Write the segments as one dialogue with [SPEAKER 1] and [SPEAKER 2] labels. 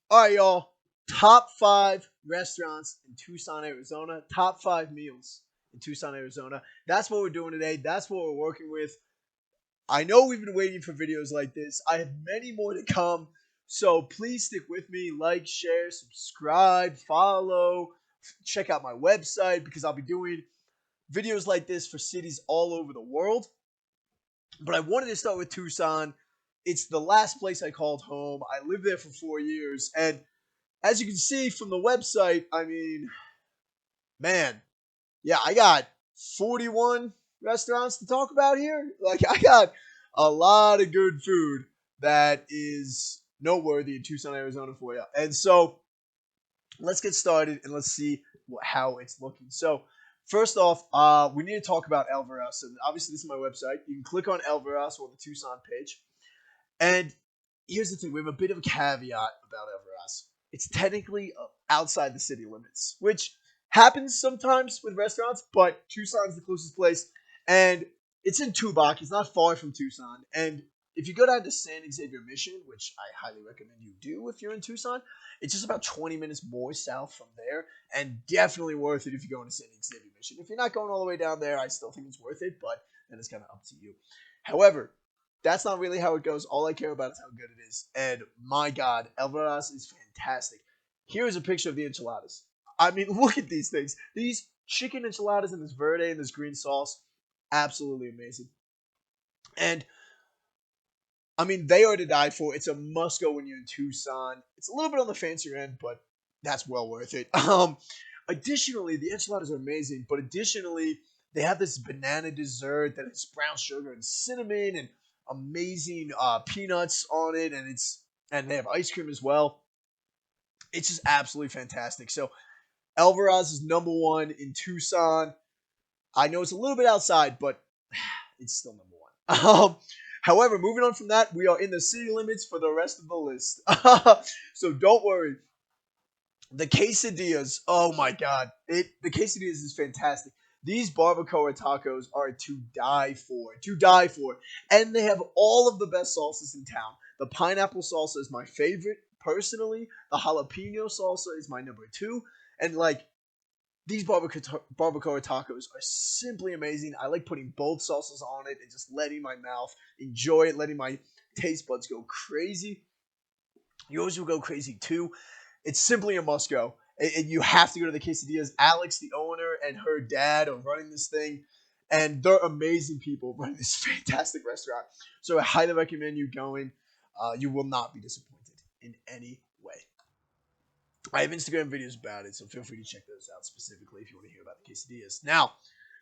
[SPEAKER 1] All right, y'all. Top 5 restaurants in Tucson, Arizona. Top 5 meals in Tucson, Arizona. That's what we're doing today. That's what we're working with. I know we've been waiting for videos like this. I have many more to come. So please stick with me. Like, share, subscribe, follow. Check out my website because I'll be doing videos like this for cities all over the world. But I wanted to start with Tucson. It's the last place I called home. I lived there for 4 years. And as you can see from the website, I mean, man, yeah, I got 41 restaurants to talk about here. Like, I got a lot of good food that is noteworthy in Tucson, Arizona for you. And so let's get started and let's see how it's looking. So, first off, we need to talk about Elvira. So, obviously, this is my website. You can click on Elvira or the Tucson page. And here's the thing, we have a bit of a caveat about Everest. It's technically outside the city limits, which happens sometimes with restaurants, but Tucson's the closest place. And it's in Tubac. It's not far from Tucson. And if you go down to San Xavier Mission, which I highly recommend you do if you're in Tucson, it's just about 20 minutes more south from there. And definitely worth it if you're going to San Xavier Mission. If you're not going all the way down there, I still think it's worth it, but then it's kind of up to you. However, that's not really how it goes. All I care about is how good it is. And my God, Elvira's is fantastic. Here's a picture of the enchiladas. I mean, look at these things. These chicken enchiladas and this verde and this green sauce, absolutely amazing. And I mean, they are to die for. It's a must go when you're in Tucson. It's a little bit on the fancier end, but that's well worth it. Additionally, the enchiladas are amazing. But additionally, they have this banana dessert that has brown sugar and cinnamon and amazing peanuts on it, and they have ice cream as well. It's just absolutely fantastic. So Alvarez is number one in Tucson. I know it's a little bit outside, but it's still number one. However, moving on from that, we are in the city limits for the rest of the list. So don't worry. The quesadillas, oh my God. The quesadillas is fantastic. These barbacoa tacos are to die for. To die for. And they have all of the best salsas in town. The pineapple salsa is my favorite, personally. The jalapeno salsa is my number two. And like, these barbacoa tacos are simply amazing. I like putting both salsas on it and just letting my mouth enjoy it, letting my taste buds go crazy. Yours will go crazy too. It's simply a must go. And you have to go to the quesadillas. Alex, the owner, and her dad are running this thing, and they're amazing people running this fantastic restaurant. So I highly recommend you going. You will not be disappointed in any way. I have Instagram videos about it, so feel free to check those out specifically if you want to hear about the quesadillas. Now,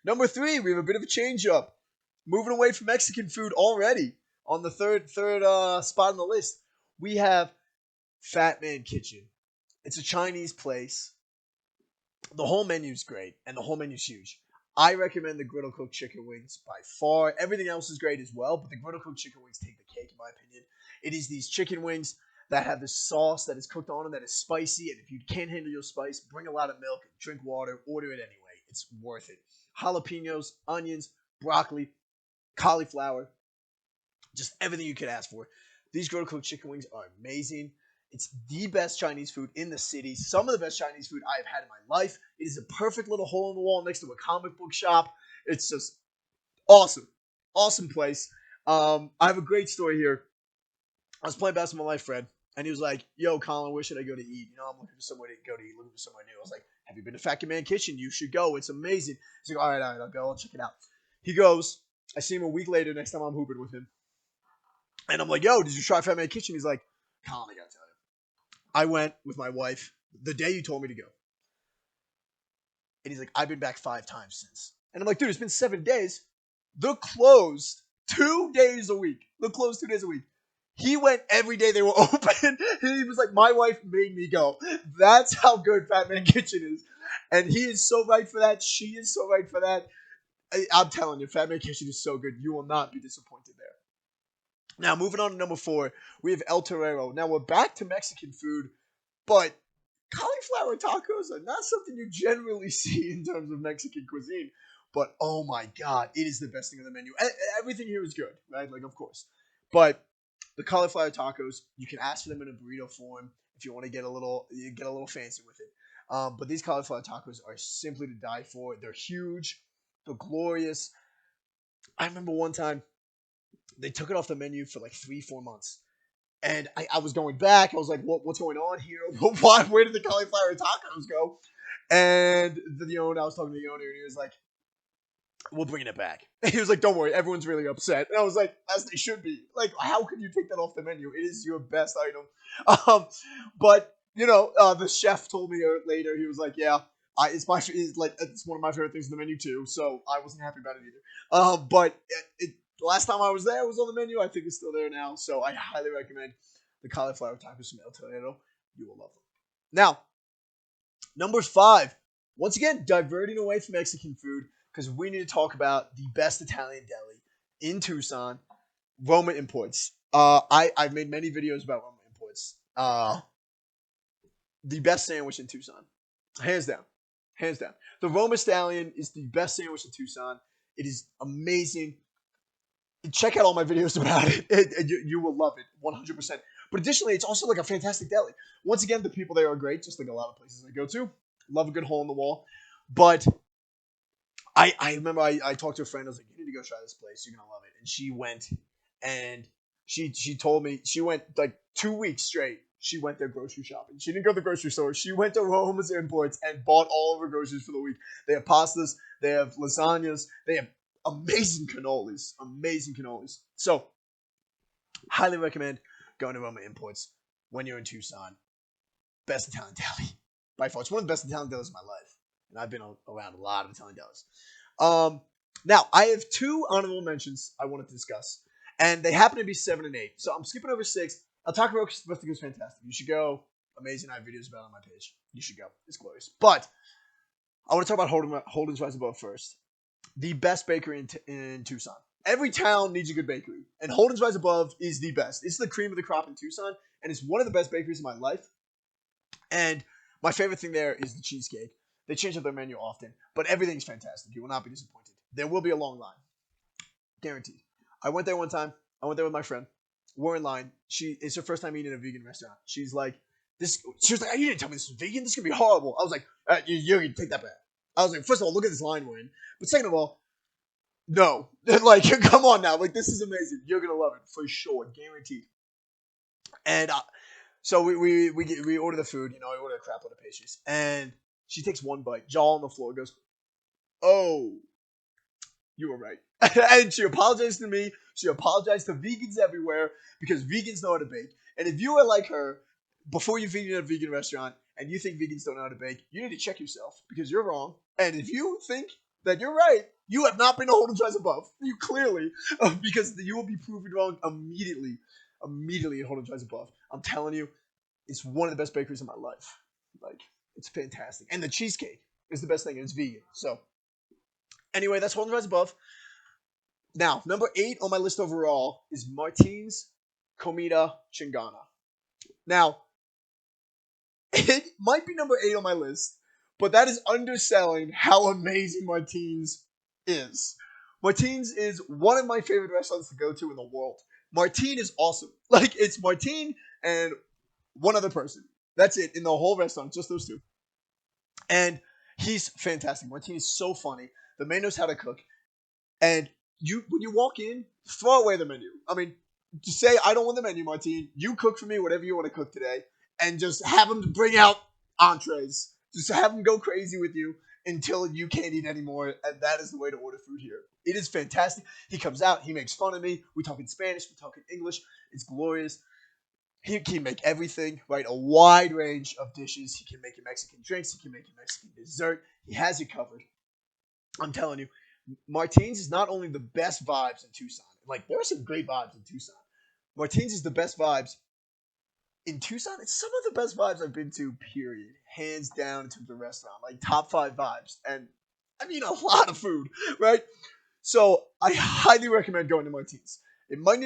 [SPEAKER 1] number three, we have a bit of a change up. Moving away from Mexican food already. On the third spot on the list, we have Fatman Kitchen. It's a Chinese place. The whole menu's great, and the whole menu's huge. I recommend the griddle cooked chicken wings by far. Everything else is great as well, but the griddle cooked chicken wings take the cake, in my opinion. It is these chicken wings that have this sauce that is cooked on them that is spicy, and if you can't handle your spice, bring a lot of milk, drink water, order it anyway. It's worth it. Jalapenos, onions, broccoli, cauliflower, just everything you could ask for. These griddle cooked chicken wings are amazing. It's the best Chinese food in the city. Some of the best Chinese food I have had in my life. It is a perfect little hole in the wall next to a comic book shop. It's just awesome. Awesome place. I have a great story here. I was playing basketball with my friend, and he was like, "Yo, Colin, where should I go to eat? You know, I'm looking for somewhere to go to eat, looking for somewhere new." I was like, "Have you been to Fatman Kitchen? You should go. It's amazing." He's like, all right, I'll go. I'll check it out. He goes. I see him a week later. Next time I'm hooping with him, and I'm like, "Yo, did you try Fatman Kitchen?" He's like, "Colin, I gotta tell you, I went with my wife the day you told me to go," and he's like, "I've been back 5 times since." And I'm like, "Dude, it's been 7 days. They're closed 2 days a week. They're closed 2 days a week." He went every day they were open. He was like, "My wife made me go." That's how good Fatman Kitchen is. And he is so right for that. She is so right for that. I'm telling you, Fatman Kitchen is so good. You will not be disappointed there. Now, moving on to number 4, we have El Torero. Now, we're back to Mexican food, but cauliflower tacos are not something you generally see in terms of Mexican cuisine. But, oh my God, it is the best thing on the menu. Everything here is good, right? Like, of course. But the cauliflower tacos, you can ask for them in a burrito form. if you want to get a little, you get a little fancy with it. But these cauliflower tacos are simply to die for. They're huge. They're glorious. I remember one time they took it off the menu for like 3, 4 months. And I was going back. I was like, what's going on here? Why? Where did the cauliflower tacos go? And the owner, I was talking to the owner, and he was like, we're bringing it back. And he was like, don't worry, everyone's really upset. And I was like, as they should be. Like, how could you take that off the menu? It is your best item. But, the chef told me later, he was like, yeah, it's one of my favorite things in the menu too. So I wasn't happy about it either. But the last time I was there, it was on the menu. I think it's still there now. So I highly recommend the cauliflower tacos from El Torero. You will love them. Now, number 5. Once again, diverting away from Mexican food because we need to talk about the best Italian deli in Tucson, Roma Imports. I've made many videos about Roma Imports. The best sandwich in Tucson. Hands down. Hands down. The Roma Stallion is the best sandwich in Tucson. It is amazing. Check out all my videos about it. You will love it 100%. But additionally, it's also like a fantastic deli. Once again, the people there are great, just like a lot of places I go to. Love a good hole in the wall. But I remember I talked to a friend. I was like, you need to go try this place. You're going to love it. And she went, and she told me, she went like 2 weeks straight. She went there grocery shopping. She didn't go to the grocery store. She went to Roma's Imports and bought all of her groceries for the week. They have pastas. They have lasagnas. They have amazing cannolis. Amazing cannolis. So, highly recommend going to Roma Imports when you're in Tucson. Best Italian deli. By far. It's one of the best Italian delis of my life. And I've been around a lot of Italian delis. Now, I have 2 honorable mentions I wanted to discuss. And they happen to be 7 and 8. So I'm skipping over 6. El Taco Roast is fantastic. You should go. Amazing. I have videos about it on my page. You should go. It's glorious. But I want to talk about Houlden's Rise Above first. The best bakery in Tucson. Every town needs a good bakery. And Houlden's Rise Above is the best. It's the cream of the crop in Tucson. And it's one of the best bakeries in my life. And my favorite thing there is the cheesecake. They change up their menu often. But everything's fantastic. You will not be disappointed. There will be a long line. Guaranteed. I went there one time. I went there with my friend. We're in line. It's her first time eating in a vegan restaurant. She's like, she was like, you didn't tell me this was vegan. This is going to be horrible. I was like, you're going to take that back. I was like, first of all, look at this line we're in. But second of all, no. Like, come on now. Like, this is amazing. You're going to love it for sure. Guaranteed. And so we order the food. I order a crap load of pastries. And she takes one bite, jaw on the floor, goes, oh, you were right. And she apologized to me. She apologized to vegans everywhere because vegans know how to bake. And if you are like her, before you've eaten at a vegan restaurant and you think vegans don't know how to bake, you need to check yourself because you're wrong. And if you think that you're right, you have not been to Houlden's Rise Above. You clearly, because you will be proven wrong immediately at Houlden's Rise Above. I'm telling you, it's one of the best bakeries in my life. Like, it's fantastic. And the cheesecake is the best thing. And it's vegan. So, anyway, that's Houlden's Rise Above. Now, number 8 on my list overall is Martine's Comida Chingona. Now, it might be number 8 on my list, but that is underselling how amazing Martine's is. Martine's is one of my favorite restaurants to go to in the world. Martine is awesome. Like, it's Martine and one other person. That's it in the whole restaurant, just those 2. And he's fantastic. Martine is so funny. The man knows how to cook. And when you walk in, throw away the menu. I mean, just say, I don't want the menu, Martine. You cook for me whatever you want to cook today. And just have him bring out entrees. Just have him go crazy with you until you can't eat anymore. And that is the way to order food here. It is fantastic. He comes out. He makes fun of me. We talk in Spanish. We talk in English. It's glorious. He can make everything, right? A wide range of dishes. He can make you Mexican drinks. He can make you Mexican dessert. He has it covered. I'm telling you. Martine's is not only the best vibes in Tucson. Like, there are some great vibes in Tucson. Martine's is the best vibes in Tucson. It's some of the best vibes I've been to, period. Hands down in terms of restaurant. Like, top 5 vibes. And, I mean, a lot of food, right? So, I highly recommend going to Martine's. It might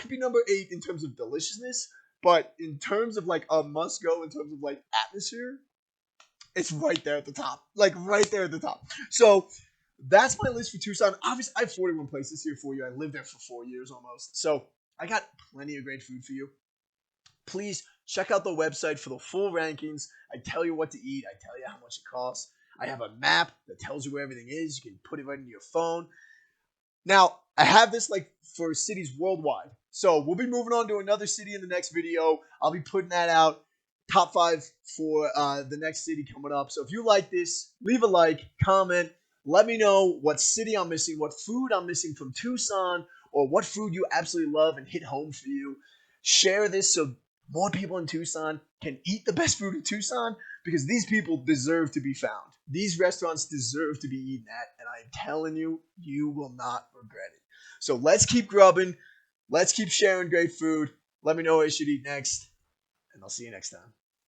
[SPEAKER 1] be number 8 in terms of deliciousness, but in terms of, like, a must-go, in terms of, like, atmosphere, it's right there at the top. Like, right there at the top. So, that's my list for Tucson. Obviously, I have 41 places here for you. I lived there for 4 years almost. So, I got plenty of great food for you. Please check out the website for the full rankings. I tell you what to eat. I tell you how much it costs. I have a map that tells you where everything is. You can put it right into your phone. Now, I have this like for cities worldwide. So we'll be moving on to another city in the next video. I'll be putting that out. Top 5 for the next city coming up. So if you like this, leave a like, comment. Let me know what city I'm missing, what food I'm missing from Tucson, or what food you absolutely love and hit home for you. Share this so more people in Tucson can eat the best food in Tucson, because these people deserve to be found. These restaurants deserve to be eaten at, and I'm telling you, you will not regret it. So let's keep grubbing. Let's keep sharing great food. Let me know what I should eat next, and I'll see you next time.